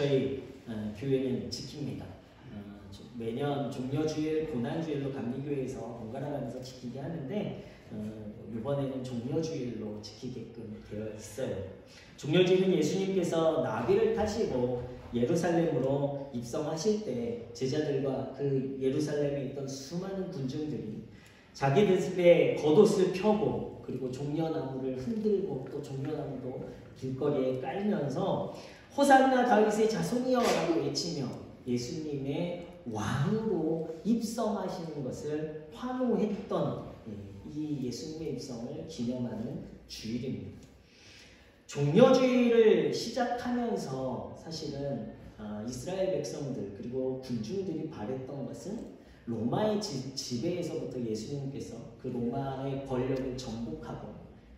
저희 교회는 지킵니다. 매년 종려주일, 고난주일로 감리교회에서 번갈아가면서 지키게 하는데 이번에는 종려주일로 지키게끔 되어 있어요. 종려주일은 예수님께서 나귀를 타시고 예루살렘으로 입성하실 때 제자들과 그 예루살렘에 있던 수많은 군중들이 자기들의 겉옷을 펴고 그리고 종려나무를 흔들고 또 종려나무도 길거리에 깔면서 호산나 다윗의 자손이여 라고 외치며 예수님의 왕으로 입성하시는 것을 환호했던 이 예수님의 입성을 기념하는 주일입니다. 종려주일을 시작하면서 사실은 이스라엘 백성들 그리고 군중들이 바랬던 것은 로마의 지배에서부터 예수님께서 그 로마의 권력을 정복하고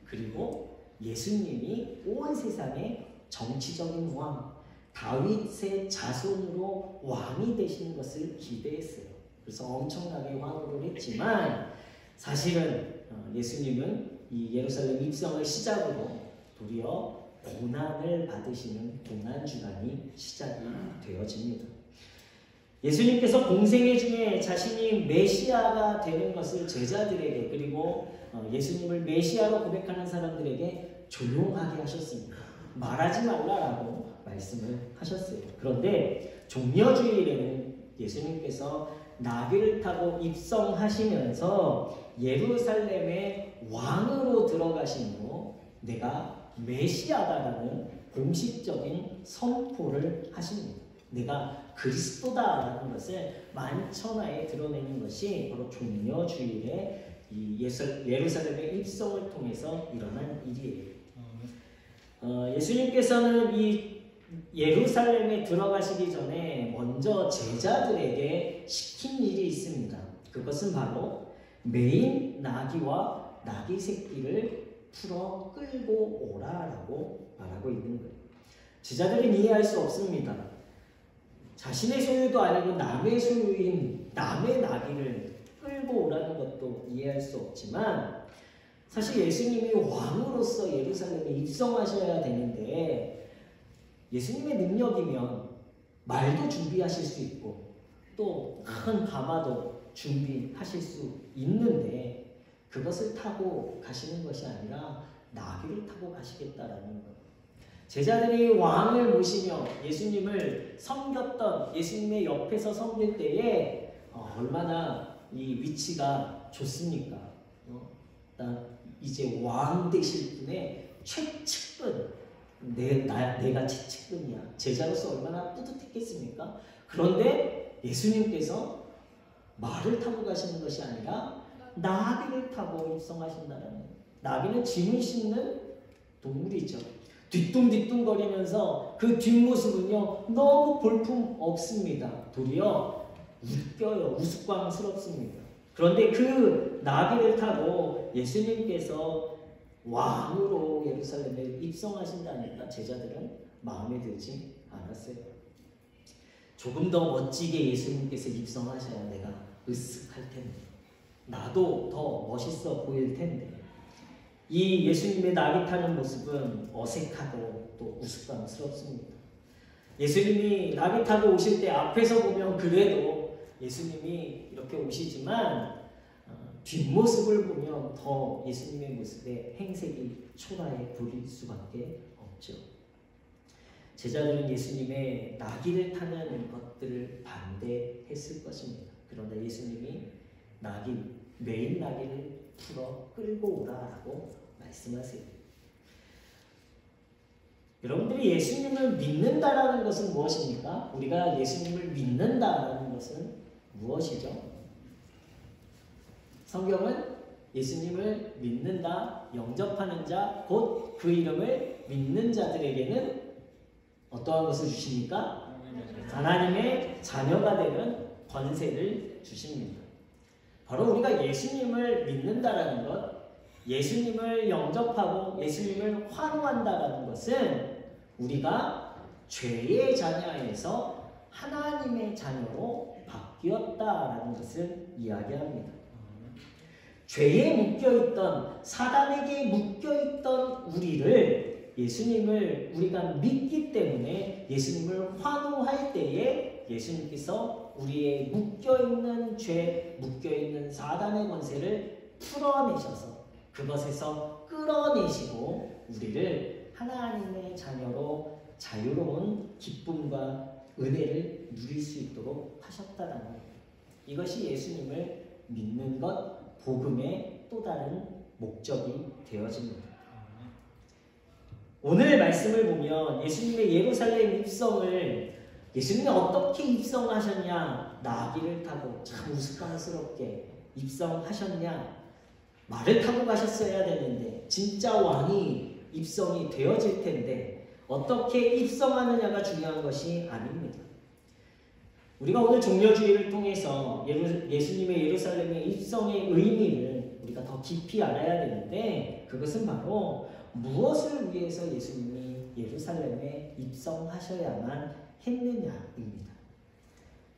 그리고 예수님이 온 세상의 정치적인 왕, 다윗의 자손으로 왕이 되시는 것을 기대했어요. 그래서 엄청나게 환호를 했지만 사실은 예수님은 이 예루살렘 입성을 시작으로 도리어 고난을 받으시는 고난주간이 시작이 되어집니다. 예수님께서 공생애 중에 자신이 메시아가 되는 것을 제자들에게 그리고 예수님을 메시아로 고백하는 사람들에게 조용하게 하셨습니다. 말하지 말라라고 말씀을 하셨어요. 그런데 종려주일에는 예수님께서 나귀를 타고 입성하시면서 예루살렘의 왕으로 들어가심으로 내가 메시아다라는 공식적인 선포를 하십니다. 내가 그리스도다라는 것을 만천하에 드러내는 것이 바로 종려주일의 이 예루살렘의 입성을 통해서 일어난 일이에요. 예수님께서는 이 예루살렘에 들어가시기 전에 먼저 제자들에게 시킨 일이 있습니다. 그것은 바로 매인 나귀와 나귀 새끼를 풀어 끌고 오라라고 말하고 있는 거예요. 제자들은 이해할 수 없습니다. 자신의 소유도 아니고 남의 소유인 남의 나귀를 끌고 오라는 것도 이해할 수 없지만 사실 예수님이 왕으로서 예루살렘에 입성하셔야 되는데 예수님의 능력이면 말도 준비하실 수 있고 또 큰 가마도 준비하실 수 있는데 그것을 타고 가시는 것이 아니라 나귀를 타고 가시겠다라는 것. 제자들이 왕을 모시며 예수님을 섬겼던 예수님의 옆에서 섬길 때에 얼마나 이 위치가 좋습니까? 이제 왕 되실 분의 최측근, 내가 최측근이야. 제자로서 얼마나 뿌듯했겠습니까? 그런데 예수님께서 말을 타고 가시는 것이 아니라 나귀를 타고 입성하신다는. 나귀는 짐을 싣는 동물이죠. 뒤뚱뒤뚱거리면서 그 뒷모습은요 너무 볼품 없습니다. 도리어 웃겨요. 우스꽝스럽습니다. 그런데 그 나귀를 타고 예수님께서 왕으로 예루살렘에 입성하신다니까 제자들은 마음에 들지 않았어요. 조금 더 멋지게 예수님께서 입성하셔야 내가 으쓱할 텐데 나도 더 멋있어 보일 텐데 이 예수님의 나귀 타는 모습은 어색하고 또 우스꽝스럽습니다. 예수님이 나귀 타고 오실 때 앞에서 보면 그래도 예수님이 이렇게 오시지만 뒷모습을 보면 더 예수님의 모습에 행색이 초라해 보일 수밖에 없죠. 제자들은 예수님의 나귀를 타는 것들을 반대했을 것입니다. 그런데 예수님이 매인 나귀를 풀어 끌고 오라라고 말씀하세요. 여러분들이 예수님을 믿는다라는 것은 무엇입니까? 우리가 예수님을 믿는다라는 것은 무엇이죠? 성경은 예수님을 믿는다, 영접하는 자, 곧 그 이름을 믿는 자들에게는 어떠한 것을 주십니까? 하나님의 자녀가 되는 권세를 주십니다. 바로 우리가 예수님을 믿는다라는 것, 예수님을 영접하고 예수님을 환호한다라는 것은 우리가 죄의 자녀에서 하나님의 자녀로 바뀌었다라는 것을 이야기합니다. 죄에 묶여있던, 사단에게 묶여있던 우리를 예수님을 우리가 믿기 때문에 예수님을 환호할 때에 예수님께서 우리의 묶여있는 죄, 묶여있는 사단의 권세를 풀어내셔서 그것에서 끌어내시고 우리를 하나님의 자녀로 자유로운 기쁨과 은혜를 누릴 수 있도록 하셨다는 것. 이것이 예수님을 믿는 것, 복음의 또 다른 목적이 되어집니다. 오늘 말씀을 보면 예수님의 예루살렘 입성을 예수님이 어떻게 입성하셨냐? 나귀를 타고 참 우스꽝스럽게 입성하셨냐? 말을 타고 가셨어야 되는데 진짜 왕이 입성이 되어질 텐데 어떻게 입성하느냐가 중요한 것이 아닙니다. 우리가 오늘 종려주의를 통해서 예수님의 예루살렘의 입성의 의미를 우리가 더 깊이 알아야 되는데 그것은 바로 무엇을 위해서 예수님이 예루살렘에 입성하셔야만 했느냐입니다.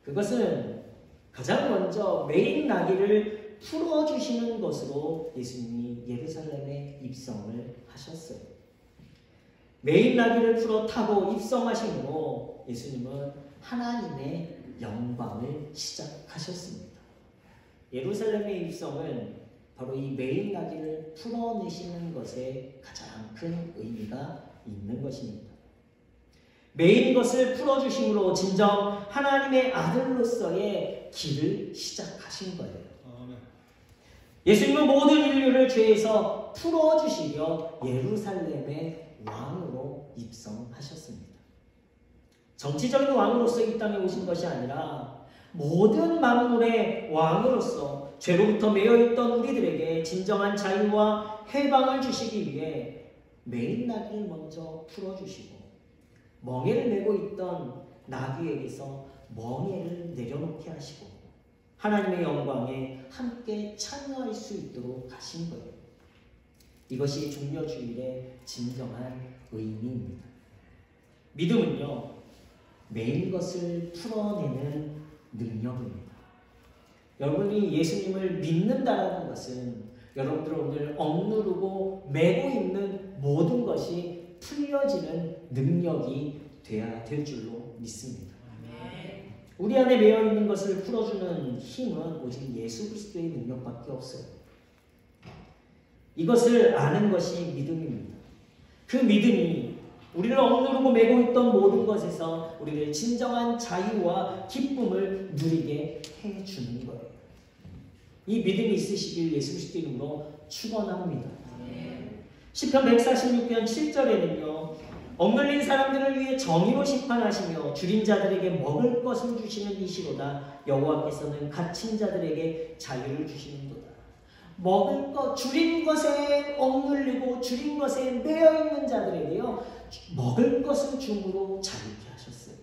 그것은 가장 먼저 매인 나귀를 풀어주시는 것으로 예수님이 예루살렘에 입성을 하셨어요. 매인 나귀를 풀어 타고 입성하심으로 예수님은 하나님의 영광을 시작하셨습니다. 예루살렘의 입성은 바로 이 매인 나귀를 풀어내시는 것에 가장 큰 의미가 있는 것입니다. 매인 것을 풀어주심으로 진정 하나님의 아들로서의 길을 시작하신 거예요. 예수님은 모든 인류를 죄에서 풀어주시려 예루살렘의 왕으로 입성하셨습니다. 정치적인 왕으로서 이 땅에 오신 것이 아니라 모든 만물의 왕으로서 죄로부터 매여있던 우리들에게 진정한 자유와 해방을 주시기 위해 매인 나귀를 먼저 풀어주시고 멍에를 메고 있던 나귀에게서 멍에를 내려놓게 하시고 하나님의 영광에 함께 참여할 수 있도록 하신 거예요. 이것이 종려주일의 진정한 의미입니다. 믿음은요, 매인 것을 풀어내는 능력입니다. 여러분이 예수님을 믿는다는 것은 여러분들 오늘 억누르고 메고 있는 모든 것이 풀려지는 능력이 돼야 될 줄로 믿습니다. 우리 안에 매여 있는 것을 풀어주는 힘은 오직 예수 그리스도의 능력밖에 없어요. 이것을 아는 것이 믿음입니다. 그 믿음이 우리를 억누르고 메고 있던 모든 것에서 우리를 진정한 자유와 기쁨을 누리게 해주는 거예요. 이 믿음이 있으시길 예수 그리스도 이름으로 축원합니다. 시편 146편 7절에는요. 억눌린 사람들을 위해 정의로 심판하시며 줄인 자들에게 먹을 것을 주시는 이시로다. 여호와께서는 갇힌 자들에게 자유를 주시는도다. 먹을 것, 줄인 것에 억눌리고 줄인 것에 매여있는 자들에게요. 먹을 것을 줌으로 자유케 하셨어요.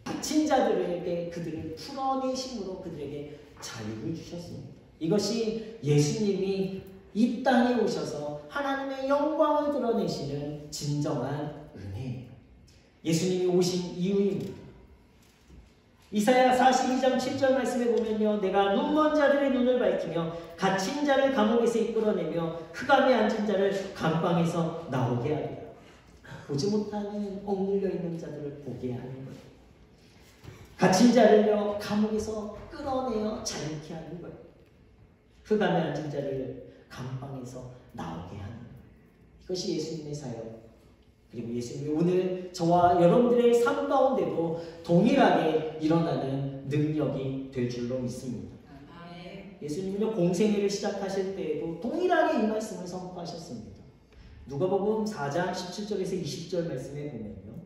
갇힌 자들에게 그들을 풀어내심으로 그들에게 자유를 주셨습니다. 이것이 예수님이 이 땅에 오셔서 하나님의 영광을 드러내시는 진정한 은혜예요. 예수님이 오신 이유입니다. 이사야 42장 7절 말씀에 보면요. 내가 눈먼 자들의 눈을 밝히며 갇힌 자를 감옥에서 이끌어내며 흑암에 앉은 자를 감방에서 나오게 하리라. 보지 못하는 억눌려 있는 자들을 보게 하는 거예요. 갇힌 자를요 감옥에서 끌어내어 자유케 하는 거예요. 흑암에 앉은 자를 감방에서 나오게 하는 거예요. 이것이 예수님의 사역. 그리고 예수님이 오늘 저와 여러분들의 삶 가운데도 동일하게 일어나는 능력이 될 줄로 믿습니다. 예수님은요 공생애를 시작하실 때에도 동일하게 이 말씀을 선포하셨습니다. 누가복음 4장 17절에서 20절 말씀에 보면요.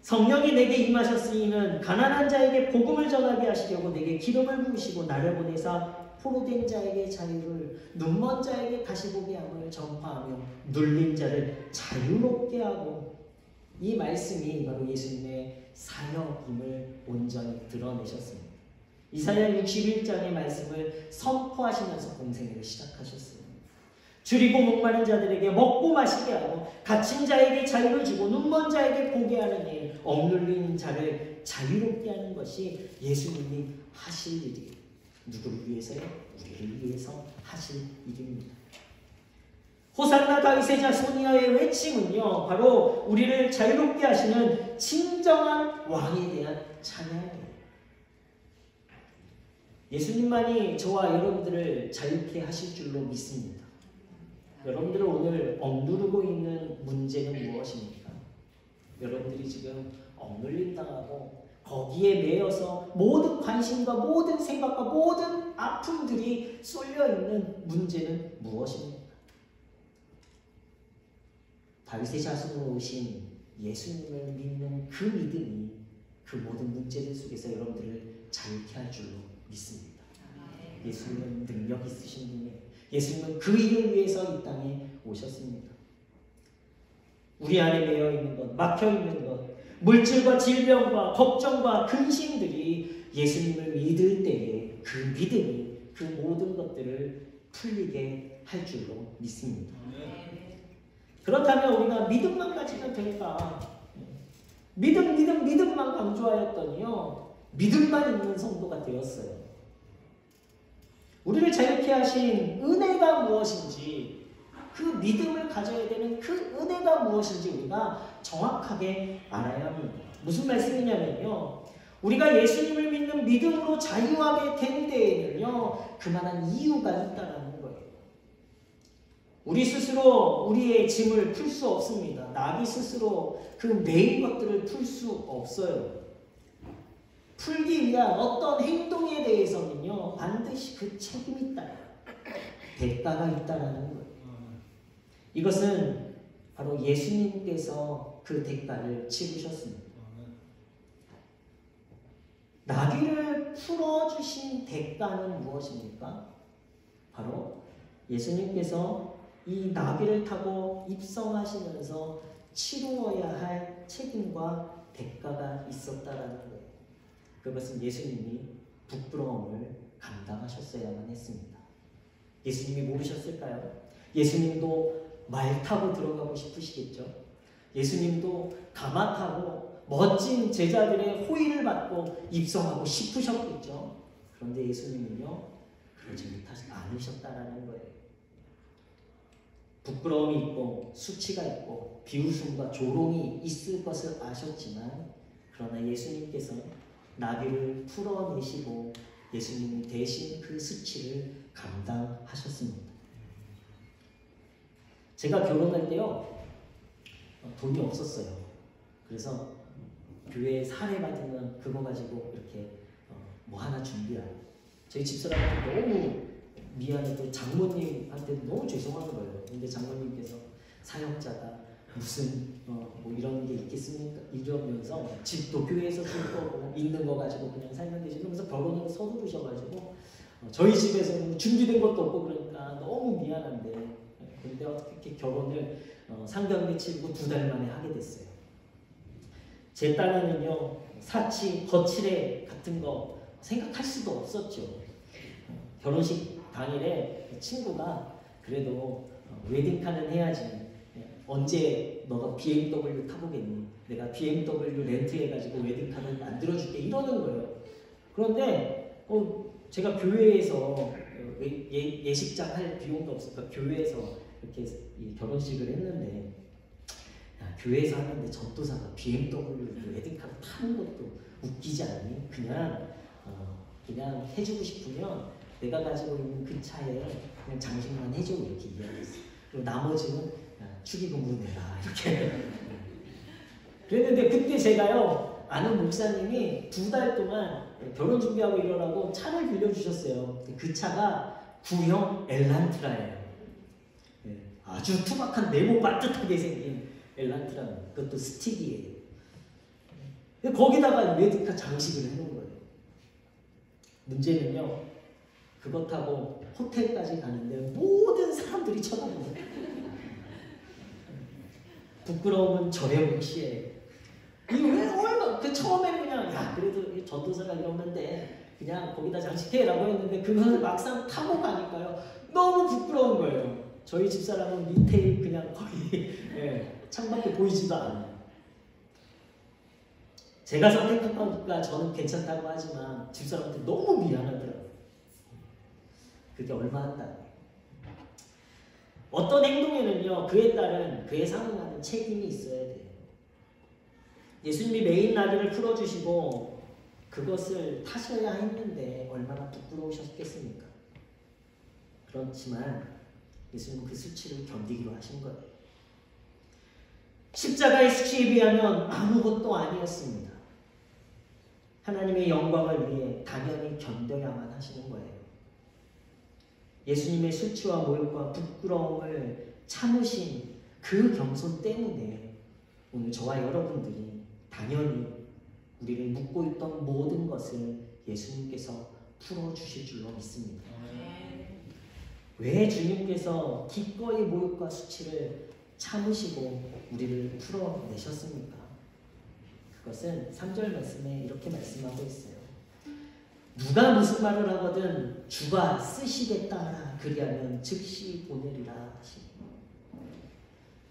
성령이 내게 임하셨으니는 가난한 자에게 복음을 전하게 하시려고 내게 기름을 부으시고 나를 보내사 포로된 자에게 자유를, 눈먼 자에게 다시 보게 함을 전파하며 눌린 자를 자유롭게 하고. 이 말씀이 바로 예수님의 사역임을 온전히 드러내셨습니다. 이사야 61장의 말씀을 선포하시면서 공생애를 시작하셨습니다. 줄이고 목마른 자들에게 먹고 마시게 하고 갇힌 자에게 자유를 주고 눈먼 자에게 보게 하는 일, 억눌린 자를 자유롭게 하는 것이 예수님이 하실 일이에요. 누구를 위해서요? 우리를 위해서 하실 일입니다. 호산나 다윗의 자손이여의 외침은요, 바로 우리를 자유롭게 하시는 진정한 왕에 대한 찬양이에요. 예수님만이 저와 여러분들을 자유케 하실 줄로 믿습니다. 여러분들은 오늘 억누르고 있는 문제는 무엇입니까? 여러분들이 지금 억눌림 당하고 거기에 매여서 모든 관심과 모든 생각과 모든 아픔들이 쏠려 있는 문제는 무엇입니까? 다윗의 자손으로 오신 예수님을 믿는 그 믿음이 그 모든 문제들 속에서 여러분들을 자유케 할 줄로 믿습니다. 예수님은 능력 있으신 분이에요. 예수님은 그 일을 위해서 이 땅에 오셨습니다. 우리 안에 매여 있는 것, 막혀 있는 것, 물질과 질병과 걱정과 근심들이 예수님을 믿을 때에 그 믿음이 그 모든 것들을 풀리게 할 줄로 믿습니다. 그렇다면 우리가 믿음만 가지면 될까? 믿음만 강조하였더니요, 믿음만 있는 성도가 되었어요. 우리를 자유케 하신 은혜가 무엇인지, 그 믿음을 가져야 되는 그 은혜가 무엇인지 우리가 정확하게 알아야 합니다. 무슨 말씀이냐면요, 우리가 예수님을 믿는 믿음으로 자유하게 된 데에는요, 그만한 이유가 있다는 거예요. 우리 스스로 우리의 짐을 풀 수 없습니다. 나비 스스로 그 매인 것들을 풀 수 없어요. 풀기 위한 어떤 행동에 대해서는요, 반드시 그 책임이 있다. 대가가 있다라는 거예요. 이것은 바로 예수님께서 그 대가를 치르셨습니다. 나귀를 풀어주신 대가는 무엇입니까? 바로 예수님께서 이 나귀를 타고 입성하시면서 치루어야 할 책임과 대가가 있었다라는 거예요. 그것은 예수님이 부끄러움을 감당하셨어야만 했습니다. 예수님이 모르셨을까요? 예수님도 말 타고 들어가고 싶으시겠죠? 예수님도 가마 타고 멋진 제자들의 호의를 받고 입성하고 싶으셨겠죠? 그런데 예수님은요, 그러지 않으셨다라는 거예요. 부끄러움이 있고 수치가 있고 비웃음과 조롱이 있을 것을 아셨지만, 그러나 예수님께서 나귀를 풀어내시고 예수님이 대신 그 수치를 감당하셨습니다. 제가 결혼할 때요, 돈이 없었어요. 그래서 교회에 사례받으면 그거 가지고 이렇게 뭐 하나 준비하고, 저희 집사람한테 너무 미안해도 장모님한테 너무 죄송한 거예요. 근데 장모님께서 사역자가 무슨 뭐 이런 게 있겠습니까? 이러면서 집도 교회에서 줄 거고 있는 거 가지고 그냥 살면 되지. 그러면서 결혼을 서두르셔가지고 저희 집에서는 준비된 것도 없고 그러니까 너무 미안한데, 근데 어떻게 결혼을 상견례 치르고 2달 만에 하게 됐어요. 제 딴에는요, 사치, 거칠애 같은 거 생각할 수도 없었죠. 결혼식 당일에 친구가 그래도 웨딩카는 해야지, 언제 너가 BMW 타보겠니? 내가 BMW 렌트해가지고 웨딩카는 만들어줄게, 이러는 거예요. 그런데 제가 교회에서 예식장 할 비용도 없으니까 교회에서 이렇게 결혼식을 했는데, 교회에서 하는데 전도사가 BMW 웨딩카를 타는 것도 웃기지 않니? 그냥 해주고 싶으면 내가 가지고 있는 그 차에 그냥 장식만 해줘, 이렇게 이야기했어요. 그리고 나머지는 축의금으로 내라, 이렇게. 그랬는데 그때 제가요, 아는 목사님이 2달 동안 결혼 준비하고 이러라고 차를 빌려주셨어요. 그 차가 구형 엘란트라예요. 아주 투박한 네모 반듯하게 생긴 엘란트라, 그것도 스틱이에요. 근데 거기다가 웨딩카 장식을 해놓은 거예요. 문제는요, 그것 타고 호텔까지 가는데 모든 사람들이 쳐다보고, 부끄러움은 절의 몫이에요. 이게 왜 얼마, 처음에는 그냥, 야, 그래도 전도사가 이러는데 그냥 거기다 장식해라고 했는데, 그걸 막상 타고 가니까요, 너무 부끄러운 거예요. 저희 집사람은 밑에 그냥 거의 창밖에 보이지도 않아요. 제가 선택하니까 저는 괜찮다고 하지만 집사람한테 너무 미안하더라고요. 그게 얼마 한다. 어떤 행동에는요, 그에 따른 그에 상응하는 책임이 있어야 돼요. 예수님이 메인 나귀를 풀어주시고 그것을 타셔야 했는데 얼마나 부끄러우셨겠습니까? 그렇지만 예수님은 그 수치를 견디기로 하신 거예요. 십자가의 수치에 비하면 아무것도 아니었습니다. 하나님의 영광을 위해 당연히 견뎌야만 하시는 거예요. 예수님의 수치와 모욕과 부끄러움을 참으신 그 겸손 때문에 오늘 저와 여러분들이 당연히 우리를 묶고 있던 모든 것을 예수님께서 풀어주실 줄로 믿습니다. 왜 주님께서 기꺼이 모욕과 수치를 참으시고 우리를 풀어내셨습니까? 그것은 3절 말씀에 이렇게 말씀하고 있어요. 누가 무슨 말을 하거든 주가 쓰시겠다 하라. 그리하면 즉시 보내리라 하시니.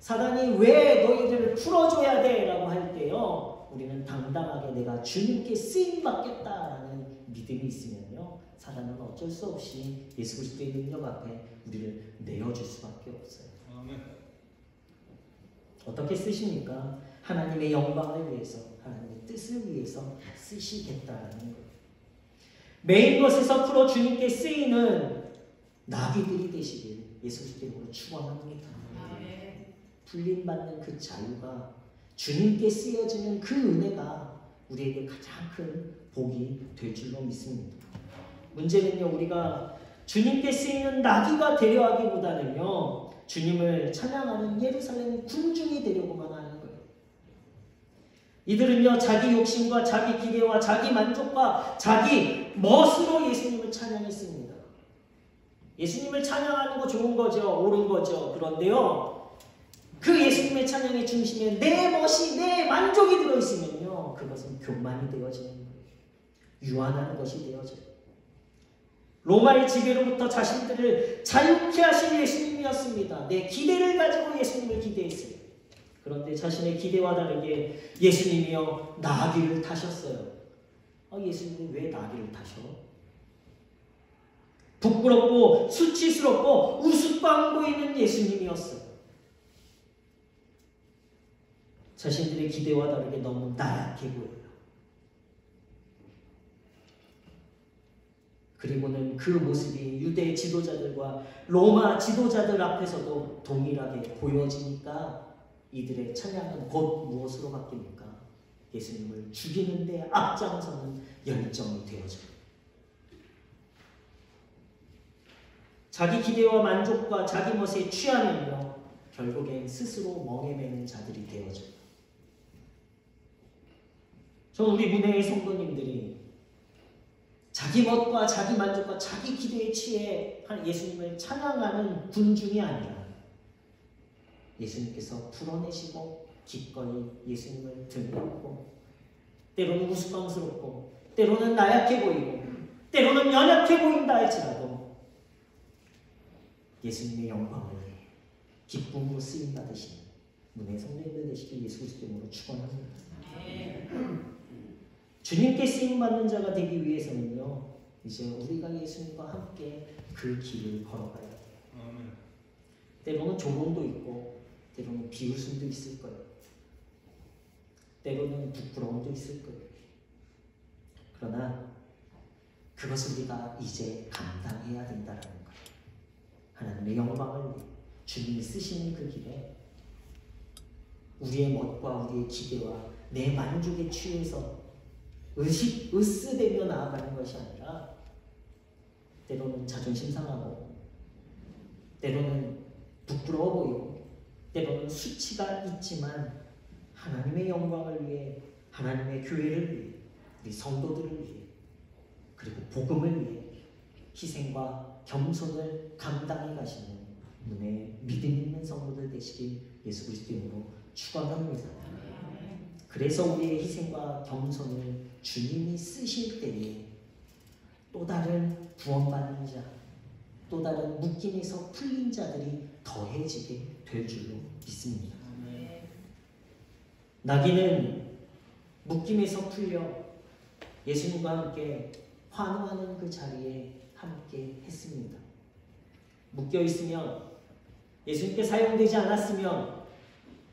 사단이 왜 너희들을 풀어줘야 돼? 라고 할 때요, 우리는 당당하게 내가 주님께 쓰임받겠다라는 믿음이 있으면요, 사단은 어쩔 수 없이 예수 그리스도의 능력 앞에 우리를 내어줄 수밖에 없어요. 어떻게 쓰십니까? 하나님의 영광을 위해서, 하나님의 뜻을 위해서 쓰시겠다라는 거예요. 메인 것에서 풀어 주님께 쓰이는 나귀들이 되시길 예수 그리스도로 축원합니다. 풀림받는 그 자유가, 주님께 쓰여지는 그 은혜가 우리에게 가장 큰 복이 될 줄로 믿습니다. 문제는요, 우리가 주님께 쓰이는 나귀가 되려 하기보다는요, 주님을 찬양하는 예루살렘 군중이 되려고만 하는 거예요. 이들은요, 자기 욕심과 자기 기대와 자기 만족과 자기 멋으로 예수님을 찬양했습니다. 예수님을 찬양하는 거 좋은 거죠. 옳은 거죠. 그런데요, 그 예수님의 찬양의 중심에 내 멋이, 내 만족이 들어있으면요, 그것은 교만이 되어지는 거예요. 유한한 것이 되어져요. 로마의 지배로부터 자신들을 자유케 하신 예수님이었습니다. 내 기대를 가지고 예수님을 기대했어요. 그런데 자신의 기대와 다르게 예수님이요, 나귀를 타셨어요. 예수님이 왜 나귀를 타셔? 부끄럽고 수치스럽고 우스꽝 보이는 예수님이었어요. 자신들의 기대와 다르게 너무 나약해 보여요. 그리고는 그 모습이 유대 지도자들과 로마 지도자들 앞에서도 동일하게 보여지니까 이들의 찬양은 곧 무엇으로 바뀝니까? 예수님을 죽이는 데 앞장서는 열정이 되어져요. 자기 기대와 만족과 자기 멋에 취하면요, 결국엔 스스로 멍에 매는 자들이 되어져요. 저는 우리 문혜의 성도님들이 자기 멋과 자기 만족과 자기 기대에 취해 예수님을 찬양하는 군중이 아니라 예수님께서 풀어내시고 기꺼이 예수님을 등받고, 때로는 우스꽝스럽고 때로는 나약해 보이고 때로는 연약해 보인다 할지라도 예수님의 영광을 위해 기쁨으로 쓰임받으시는 문혜의 성도님들 되시길 예수 그리스도로 축원합니다. 주님께 쓰임받는 자가 되기 위해서는요, 이제 우리가 예수님과 함께 그 길을 걸어가야 돼요. 때로는 조롱도 있고 때로는 비웃음도 있을 거예요. 때로는 부끄러움도 있을 거예요. 그러나 그것을 우리가 이제 감당해야 된다는 거예요. 하나님의 영광을 위해 주님이 쓰시는 그 길에 우리의 멋과 우리의 기대와 내 만족에 취해서 으스대며 나아가는 것이 아니라 때로는 자존심 상하고 때로는 부끄러워 보이고 때로는 수치가 있지만 하나님의 영광을 위해, 하나님의 교회를 위해, 우리 성도들을 위해, 그리고 복음을 위해 희생과 겸손을 감당해 가시는 문의 믿음 있는 성도들 되시길 예수 그리스도의 이름으로 축원합니다. 그래서 우리의 희생과 겸손을 주님이 쓰실 때에 또 다른 구원받는 자, 또 다른 묶임에서 풀린 자들이 더해지게 될 줄로 믿습니다. 나귀는 묶임에서 풀려 예수님과 함께 환호하는 그 자리에 함께 했습니다. 묶여 있으면 예수님께 사용되지 않았으면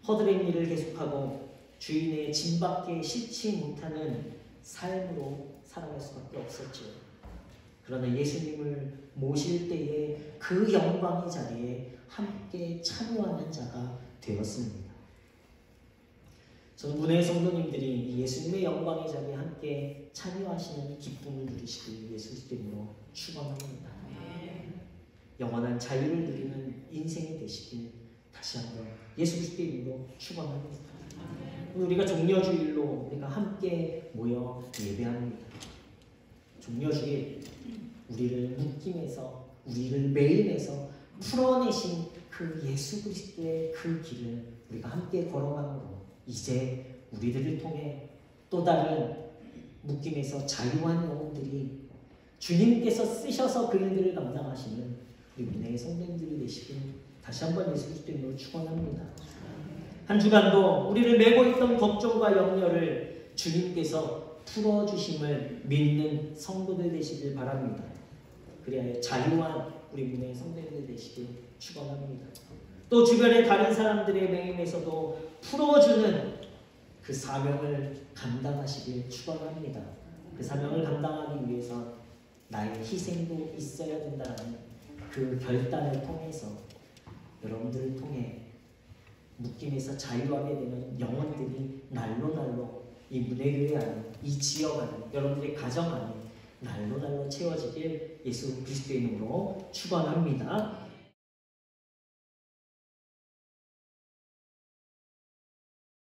허드렛 일을 계속하고 주인의 짐밖에 싣지 못하는 삶으로 살아갈 수밖에 없었죠. 그러나 예수님을 모실 때에 그 영광의 자리에 함께 참여하는 자가 되었습니다. 저는 문외 성도님들이 예수님의 영광의 자리에 함께 참여하시는 기쁨을 누리시길 예수 그리스도 이름으로 축원합니다. 영원한 자유를 누리는 인생이 되시길 다시 한번 예수 그리스도 이름으로 축원합니다. 우리가 종려주일로 우리가 함께 모여 예배합니다. 종려주일 우리를 묶임에서 우리를 매임에서 풀어내신 그 예수 그리스도의 그 길을 우리가 함께 걸어가므로 이제 우리들을 통해 또 다른 묶임에서 자유한 영혼들이 주님께서 쓰셔서 그 일들을 감당하시는 우리 민혜의 성도님들이 되시길 다시 한번 예수 그리스도의 이름으로 축원합니다. 한 주간도 우리를 메고 있던 걱정과 염려를 주님께서 풀어주심을 믿는 성도들 되시길 바랍니다. 그래야 자유한 우리 민혜의 성도님들 되시길 축원합니다. 또 주변의 다른 사람들의 매임에서도 풀어주는 그 사명을 감당하시길 축원합니다. 그 사명을 감당하기 위해서 나의 희생도 있어야 된다는 그 결단을 통해서 여러분들을 통해 묶임에서 자유하게 되는 영혼들이 날로 이 문해교회 안에, 이 지역 안에, 여러분들의 가정 안에 날로 채워지길 예수 그리스도의 이름으로 축원합니다.